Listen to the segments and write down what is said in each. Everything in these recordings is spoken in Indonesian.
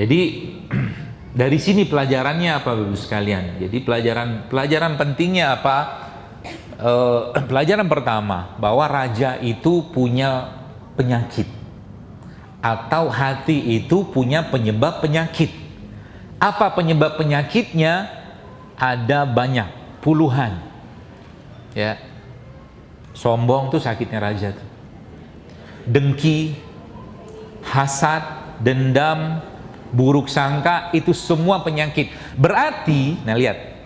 Jadi dari sini pelajarannya apa, Bapak sekalian? Jadi pelajaran pentingnya apa? Pelajaran pertama, bahwa raja itu punya penyakit, atau hati itu punya penyebab penyakit. Apa penyebab penyakitnya? Ada banyak, puluhan. Ya, sombong tuh sakitnya raja tuh. Dengki, hasad, dendam, buruk sangka, itu semua penyakit. Berarti, nah lihat,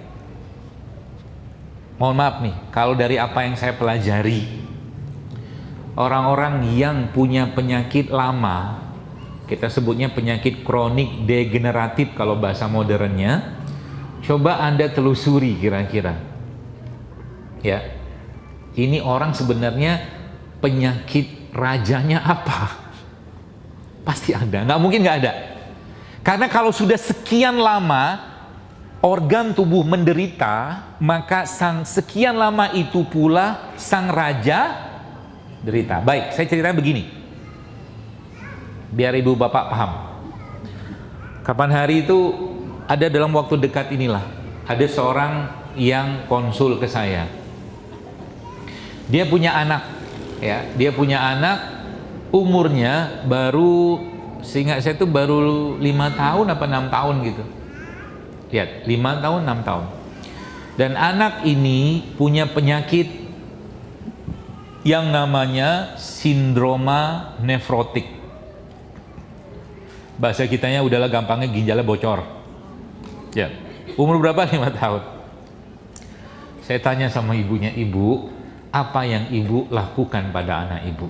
mohon maaf nih, kalau dari apa yang saya pelajari, orang-orang yang punya penyakit lama, kita sebutnya penyakit kronik degeneratif kalau bahasa modernnya, coba Anda telusuri kira-kira. Ya, ini orang sebenarnya penyakit rajanya apa? Pasti ada, nggak mungkin nggak ada. Karena kalau sudah sekian lama organ tubuh menderita, maka sekian lama itu pula sang raja derita. Baik, saya ceritanya begini, biar ibu bapak paham. Kapan hari itu, ada dalam waktu dekat inilah, ada seorang yang konsul ke saya. Dia punya anak, ya, dia punya anak, umurnya baru, seingat saya itu baru 5 tahun apa 6 tahun gitu. Lihat, 5 tahun, 6 tahun. Dan anak ini punya penyakit yang namanya sindroma nefrotik. Bahasa kitanya udahlah gampangnya ginjalnya bocor. Ya, umur berapa? 5 tahun. Saya tanya sama ibunya, ibu, apa yang ibu lakukan pada anak ibu?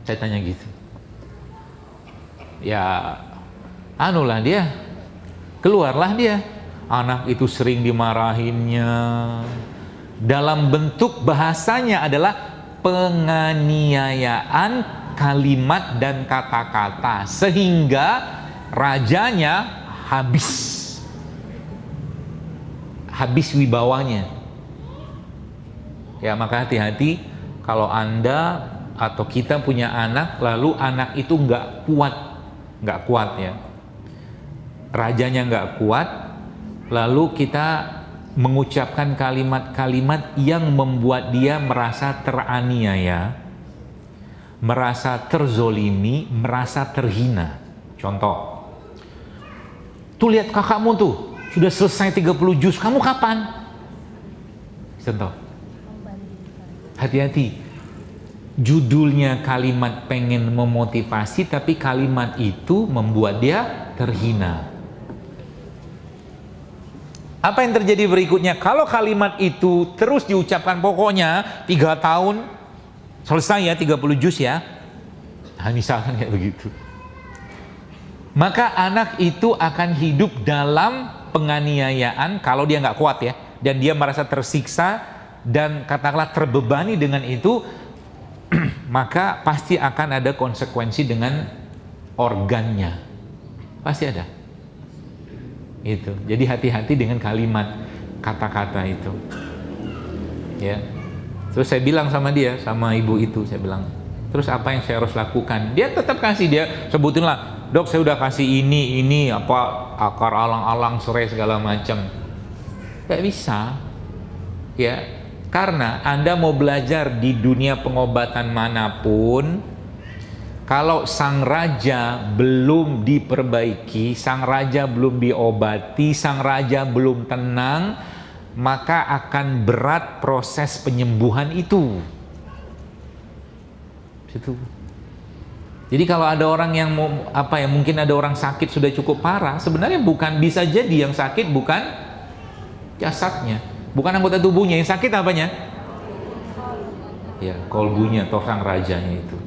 Saya tanya gitu. Ya, anulah dia, keluarlah dia. Anak itu sering dimarahinnya. Dalam bentuk bahasanya adalah penganiayaan kalimat dan kata-kata, sehingga rajanya habis wibawanya. Ya, maka hati-hati kalau Anda atau kita punya anak, lalu anak itu nggak kuat ya, rajanya nggak kuat, lalu kita mengucapkan kalimat-kalimat yang membuat dia merasa teraniaya, merasa terzolimi, merasa terhina. Contoh, tuh lihat kakakmu tuh sudah selesai 30 juz, kamu kapan? Contoh, hati-hati. Judulnya kalimat pengen memotivasi, tapi kalimat itu membuat dia terhina. Apa yang terjadi berikutnya? Kalau kalimat itu terus diucapkan, pokoknya 3 tahun selesai ya 30 juz ya, nah, misalkan kayak begitu, maka anak itu akan hidup dalam penganiayaan kalau dia nggak kuat ya, dan dia merasa tersiksa dan katakanlah terbebani dengan itu, maka pasti akan ada konsekuensi dengan organnya, pasti ada. Itu. Jadi hati-hati dengan kalimat, kata-kata itu. Ya. Terus saya bilang sama dia, sama ibu itu, saya bilang, terus apa yang saya harus lakukan? Dia tetap kasih, dia sebutin lah, dok saya udah kasih ini apa, akar alang-alang, serai segala macam. Gak bisa. Ya. Karena Anda mau belajar di dunia pengobatan manapun, kalau sang raja belum diperbaiki, sang raja belum diobati, sang raja belum tenang, maka akan berat proses penyembuhan itu. Jadi kalau ada orang yang mungkin ada orang sakit sudah cukup parah, sebenarnya bukan, bisa jadi yang sakit bukan jasadnya, bukan anggota tubuhnya, yang sakit apanya? Ya, kolbunya atau sang rajanya itu.